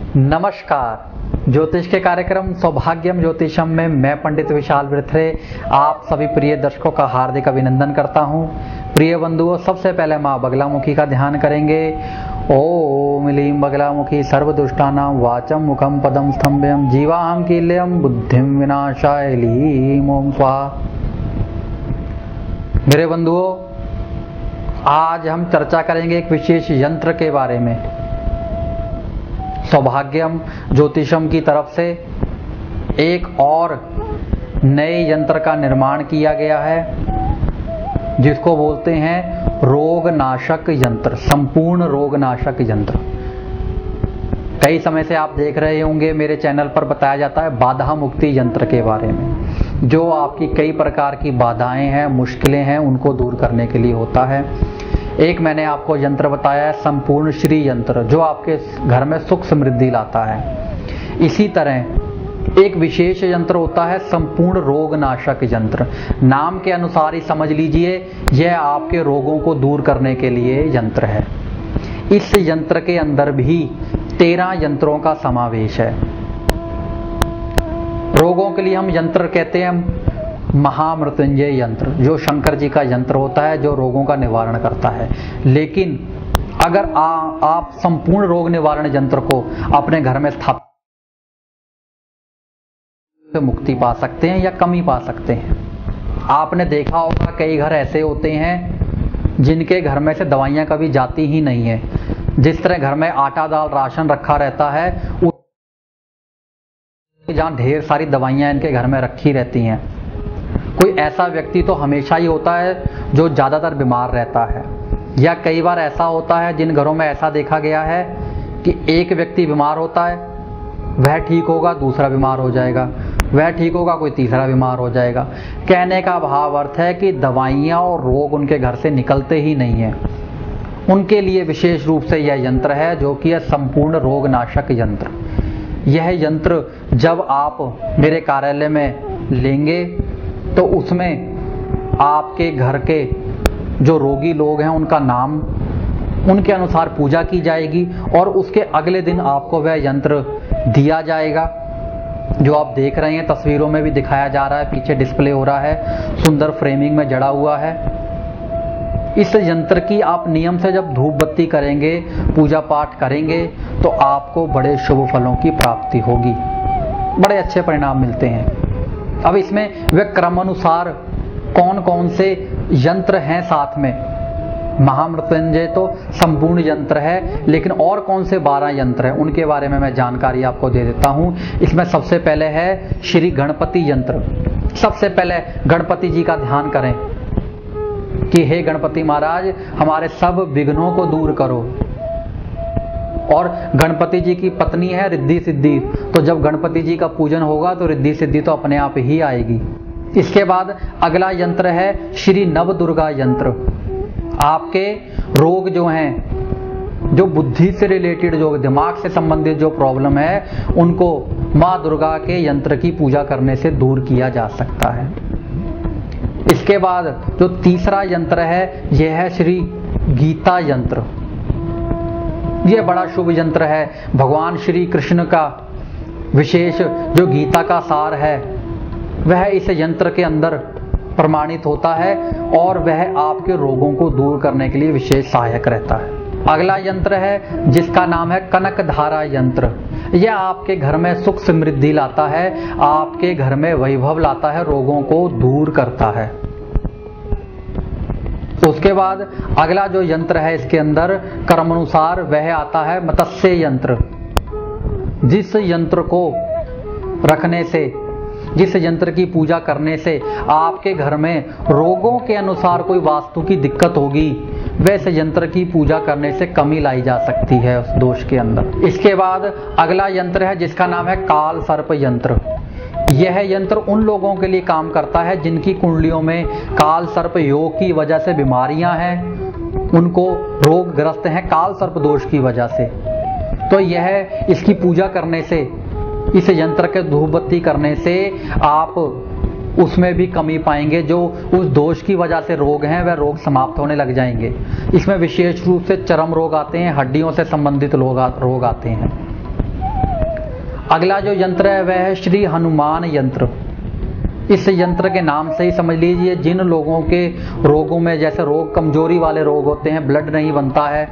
नमस्कार। ज्योतिष के कार्यक्रम सौभाग्यम ज्योतिषम में मैं पंडित विशाल वृथरे आप सभी प्रिय दर्शकों का हार्दिक अभिनंदन करता हूं। प्रिय बंधुओं, सबसे पहले मां बगलामुखी का ध्यान करेंगे। ओम लीं बगलामुखी सर्वदुष्टानां वाचम मुखम पदम स्तंभ्यम जीवाहम कील्यम बुद्धिम विनाशाय लीं ओम स्वाहा। मेरे बंधुओं, आज हम चर्चा करेंगे एक विशेष यंत्र के बारे में। सौभाग्यम ज्योतिषम की तरफ से एक और नए यंत्र का निर्माण किया गया है जिसको बोलते हैं रोग नाशक यंत्र, संपूर्ण रोग नाशक यंत्र। कई समय से आप देख रहे होंगे मेरे चैनल पर बताया जाता है बाधा मुक्ति यंत्र के बारे में, जो आपकी कई प्रकार की बाधाएं हैं, मुश्किलें हैं, उनको दूर करने के लिए होता है। एक मैंने आपको यंत्र बताया है संपूर्ण श्री यंत्र, जो आपके घर में सुख समृद्धि लाता है। इसी तरह एक विशेष यंत्र होता है संपूर्ण रोग नाशक यंत्र। नाम के अनुसार ही समझ लीजिए यह आपके रोगों को दूर करने के लिए यंत्र है। इस यंत्र के अंदर भी 13 यंत्रों का समावेश है। रोगों के लिए हम यंत्र कहते हैं महामृत्युंजय यंत्र, जो शंकर जी का यंत्र होता है, जो रोगों का निवारण करता है। लेकिन अगर आप संपूर्ण रोग निवारण यंत्र को अपने घर में स्थापित तो मुक्ति पा सकते हैं या कमी पा सकते हैं। आपने देखा होगा कई घर ऐसे होते हैं जिनके घर में से दवाइयां कभी जाती ही नहीं है। जिस तरह घर में आटा दाल राशन रखा रहता है, जहां ढेर सारी दवाइयां इनके घर में रखी रहती हैं। कोई ऐसा व्यक्ति तो हमेशा ही होता है जो ज्यादातर बीमार रहता है, या कई बार ऐसा होता है जिन घरों में ऐसा देखा गया है कि एक व्यक्ति बीमार होता है, वह ठीक होगा, दूसरा बीमार हो जाएगा, वह ठीक होगा, कोई तीसरा बीमार हो जाएगा। कहने का भाव अर्थ है कि दवाइयां और रोग उनके घर से निकलते ही नहीं है। उनके लिए विशेष रूप से यह यंत्र है जो कि है संपूर्ण रोग नाशक यंत्र। यह यंत्र जब आप मेरे कार्यालय में लेंगे तो उसमें आपके घर के जो रोगी लोग हैं उनका नाम, उनके अनुसार पूजा की जाएगी और उसके अगले दिन आपको वह यंत्र दिया जाएगा। जो आप देख रहे हैं तस्वीरों में भी दिखाया जा रहा है, पीछे डिस्प्ले हो रहा है, सुंदर फ्रेमिंग में जड़ा हुआ है। इस यंत्र की आप नियम से जब धूप बत्ती करेंगे, पूजा पाठ करेंगे, तो आपको बड़े शुभ फलों की प्राप्ति होगी, बड़े अच्छे परिणाम मिलते हैं। अब इसमें वे क्रमानुसार कौन कौन से यंत्र हैं साथ में, महामृत्युंजय तो संपूर्ण यंत्र है, लेकिन और कौन से 12 यंत्र हैं उनके बारे में मैं जानकारी आपको दे देता हूं। इसमें सबसे पहले है श्री गणपति यंत्र। सबसे पहले गणपति जी का ध्यान करें कि हे गणपति महाराज, हमारे सब विघ्नों को दूर करो। और गणपति जी की पत्नी है रिद्धि सिद्धि, तो जब गणपति जी का पूजन होगा तो रिद्धि सिद्धि तो अपने आप ही आएगी। इसके बाद अगला यंत्र है श्री नव दुर्गा यंत्र। आपके रोग जो हैं, जो बुद्धि से रिलेटेड, जो दिमाग से संबंधित जो प्रॉब्लम है, उनको मां दुर्गा के यंत्र की पूजा करने से दूर किया जा सकता है। इसके बाद जो तीसरा यंत्र है यह है श्री गीता यंत्र। यह बड़ा शुभ यंत्र है। भगवान श्री कृष्ण का विशेष जो गीता का सार है वह इस यंत्र के अंदर प्रमाणित होता है और वह आपके रोगों को दूर करने के लिए विशेष सहायक रहता है। अगला यंत्र है जिसका नाम है कनक धारा यंत्र। यह आपके घर में सुख समृद्धि लाता है, आपके घर में वैभव लाता है, रोगों को दूर करता है। उसके बाद अगला जो यंत्र है इसके अंदर कर्मानुसार वह आता है मत्स्य यंत्र। जिस यंत्र को रखने से, जिस यंत्र की पूजा करने से आपके घर में रोगों के अनुसार कोई वास्तु की दिक्कत होगी, वैसे यंत्र की पूजा करने से कमी लाई जा सकती है उस दोष के अंदर। इसके बाद अगला यंत्र है जिसका नाम है काल सर्प यंत्र। यह यंत्र उन लोगों के लिए काम करता है जिनकी कुंडलियों में काल सर्प योग की वजह से बीमारियां हैं, उनको रोग ग्रस्त हैं काल सर्प दोष की वजह से। तो यह इसकी पूजा करने से, इस यंत्र के धूप बत्ती करने से आप उसमें भी कमी पाएंगे। जो उस दोष की वजह से रोग हैं वह रोग समाप्त होने लग जाएंगे। इसमें विशेष रूप से चर्म रोग आते हैं, हड्डियों से संबंधित रोग आते हैं। अगला जो यंत्र है वह है श्री हनुमान यंत्र। इस यंत्र के नाम से ही समझ लीजिए जिन लोगों के रोगों में, जैसे रोग कमजोरी वाले रोग होते हैं, ब्लड नहीं बनता है,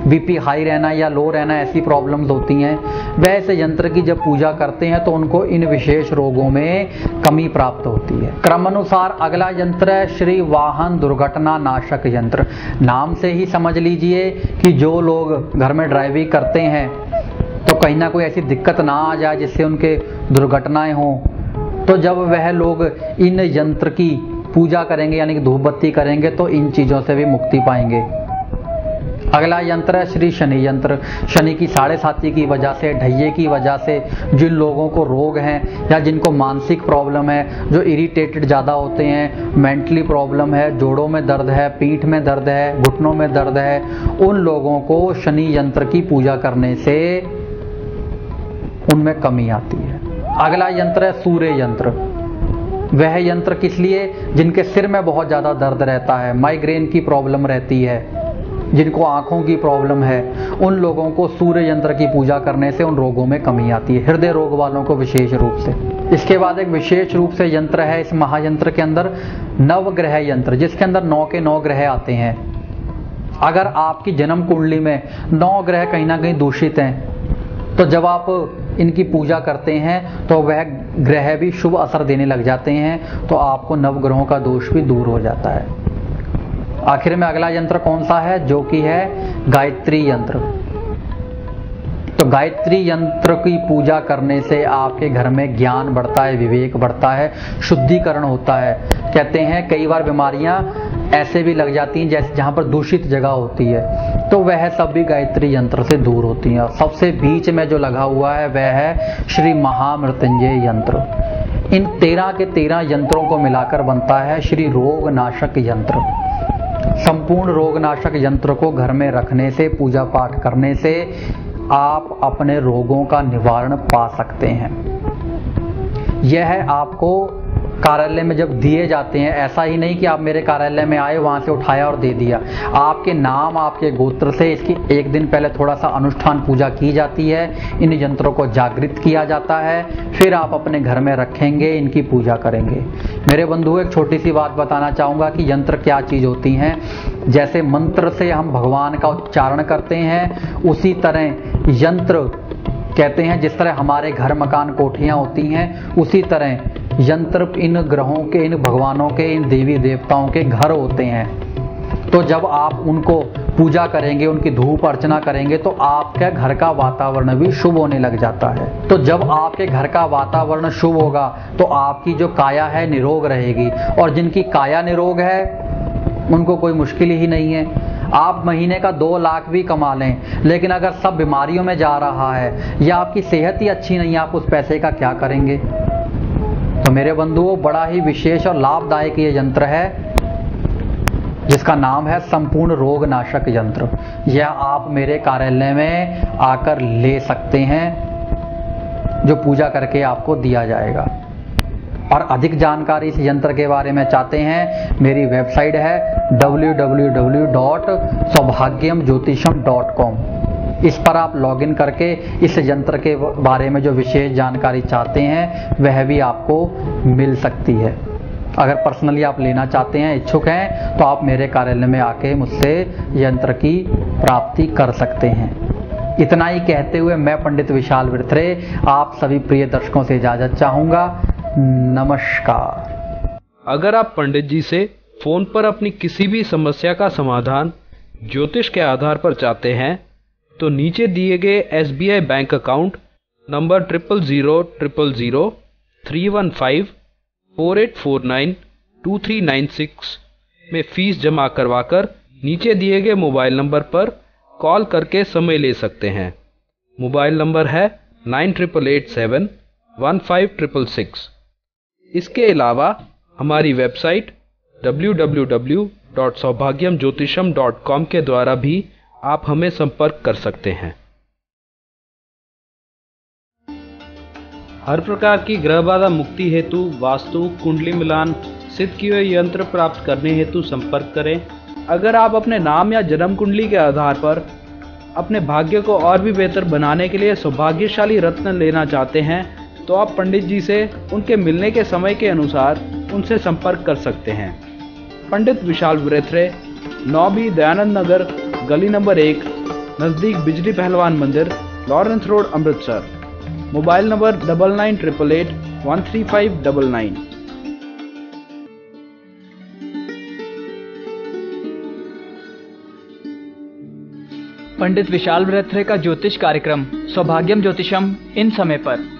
बीपी हाई रहना या लो रहना, ऐसी प्रॉब्लम्स होती हैं, वह इस यंत्र की जब पूजा करते हैं तो उनको इन विशेष रोगों में कमी प्राप्त होती है। क्रमानुसार अगला यंत्र है श्री वाहन दुर्घटना नाशक यंत्र। नाम से ही समझ लीजिए कि जो लोग घर में ड्राइविंग करते हैं तो कहीं ना कोई ऐसी दिक्कत ना आ जाए जिससे उनके दुर्घटनाएं हों, तो जब वह लोग इन यंत्र की पूजा करेंगे यानी कि धूप बत्ती करेंगे तो इन चीजों से भी मुक्ति पाएंगे। अगला यंत्र है श्री शनि यंत्र। शनि की 7.5 की वजह से, ढैये की वजह से जिन लोगों को रोग हैं या जिनको मानसिक प्रॉब्लम है, जो इरिटेटेड ज़्यादा होते हैं, मेंटली प्रॉब्लम है, जोड़ों में दर्द है, पीठ में दर्द है, घुटनों में दर्द है, उन लोगों को शनि यंत्र की पूजा करने से उनमें कमी आती है। अगला यंत्र है सूर्य यंत्र। वह यंत्र किस लिए? जिनके सिर में बहुत ज़्यादा दर्द रहता है, माइग्रेन की प्रॉब्लम रहती है, जिनको आंखों की प्रॉब्लम है, उन लोगों को सूर्य यंत्र की पूजा करने से उन रोगों में कमी आती है, हृदय रोग वालों को विशेष रूप से। इसके बाद एक विशेष रूप से यंत्र है इस महायंत्र के अंदर, नवग्रह यंत्र, जिसके अंदर 9 के 9 ग्रह आते हैं। अगर आपकी जन्म कुंडली में 9 ग्रह कहीं ना कहीं दूषित हैं तो जब आप इनकी पूजा करते हैं तो वह ग्रह भी शुभ असर देने लग जाते हैं, तो आपको नवग्रहों का दोष भी दूर हो जाता है। आखिर में अगला यंत्र कौन सा है? जो कि है गायत्री यंत्र। तो गायत्री यंत्र की पूजा करने से आपके घर में ज्ञान बढ़ता है, विवेक बढ़ता है, शुद्धिकरण होता है। कहते हैं कई बार बीमारियां ऐसे भी लग जाती हैं जैसे जहां पर दूषित जगह होती है, तो वह सब भी गायत्री यंत्र से दूर होती हैं। सबसे बीच में जो लगा हुआ है वह है श्री महामृत्युंजय यंत्र। इन 13 के 13 यंत्रों को मिलाकर बनता है श्री रोग नाशक यंत्र। संपूर्ण रोग नाशक यंत्र को घर में रखने से, पूजा पाठ करने से आप अपने रोगों का निवारण पा सकते हैं। यह आपको कार्यालय में जब दिए जाते हैं, ऐसा ही नहीं कि आप मेरे कार्यालय में आए, वहां से उठाया और दे दिया। आपके नाम, आपके गोत्र से इसकी एक दिन पहले थोड़ा सा अनुष्ठान पूजा की जाती है, इन यंत्रों को जागृत किया जाता है, फिर आप अपने घर में रखेंगे, इनकी पूजा करेंगे। मेरे बंधुओं, एक छोटी सी बात बताना चाहूंगा कि यंत्र क्या चीज होती हैं। जैसे मंत्र से हम भगवान का उच्चारण करते हैं, उसी तरह यंत्र कहते हैं, जिस तरह हमारे घर मकान कोठियां होती हैं, उसी तरह यंत्र इन ग्रहों के, इन भगवानों के, इन देवी देवताओं के घर होते हैं। तो जब आप उनको पूजा करेंगे, उनकी धूप अर्चना करेंगे, तो आपके घर का वातावरण भी शुभ होने लग जाता है। तो जब आपके घर का वातावरण शुभ होगा तो आपकी जो काया है निरोग रहेगी, और जिनकी काया निरोग है उनको कोई मुश्किल ही नहीं है। आप महीने का 2 लाख भी कमा लें, लेकिन अगर सब बीमारियों में जा रहा है या आपकी सेहत ही अच्छी नहीं है, आप उस पैसे का क्या करेंगे? तो मेरे बंधुओं, बड़ा ही विशेष और लाभदायक ये यंत्र है जिसका नाम है संपूर्ण रोग नाशक यंत्र। यह आप मेरे कार्यालय में आकर ले सकते हैं, जो पूजा करके आपको दिया जाएगा। और अधिक जानकारी इस यंत्र के बारे में चाहते हैं, मेरी वेबसाइट है www.saubhagyamjyotisham.com। इस पर आप लॉगिन करके इस यंत्र के बारे में जो विशेष जानकारी चाहते हैं वह भी आपको मिल सकती है। अगर पर्सनली आप लेना चाहते हैं, इच्छुक हैं, तो आप मेरे कार्यालय में आके मुझसे यंत्र की प्राप्ति कर सकते हैं। इतना ही कहते हुए मैं पंडित विशाल विरथरे आप सभी प्रिय दर्शकों से इजाजत चाहूंगा। नमस्कार। अगर आप पंडित जी से फोन पर अपनी किसी भी समस्या का समाधान ज्योतिष के आधार पर चाहते हैं तो नीचे दिए गए SBI बैंक अकाउंट नंबर 00003153492396 में फीस जमा करवाकर नीचे दिए गए मोबाइल नंबर पर कॉल करके समय ले सकते हैं। मोबाइल नंबर है 9887156666। इसके अलावा हमारी वेबसाइट www.saubhagyamjyotisham.com के द्वारा भी आप हमें संपर्क कर सकते हैं। हर प्रकार की ग्रह बाधा मुक्ति हेतु वास्तु कुंडली मिलान सिद्ध किए हुए यंत्र प्राप्त करने हेतु संपर्क करें। अगर आप अपने नाम या जन्म कुंडली के आधार पर अपने भाग्य को और भी बेहतर बनाने के लिए सौभाग्यशाली रत्न लेना चाहते हैं तो आप पंडित जी से उनके मिलने के समय के अनुसार उनसे संपर्क कर सकते हैं। पंडित विशाल वृत्रे, 9B दयानंद नगर, गली नंबर 1, नज़दीक बिजली पहलवान मंदिर, Lawrence road, Amritsar. Mobile number 9988813599। पंडित विशाल वृत्रे का ज्योतिष कार्यक्रम सौभाग्यम ज्योतिषम इन समय पर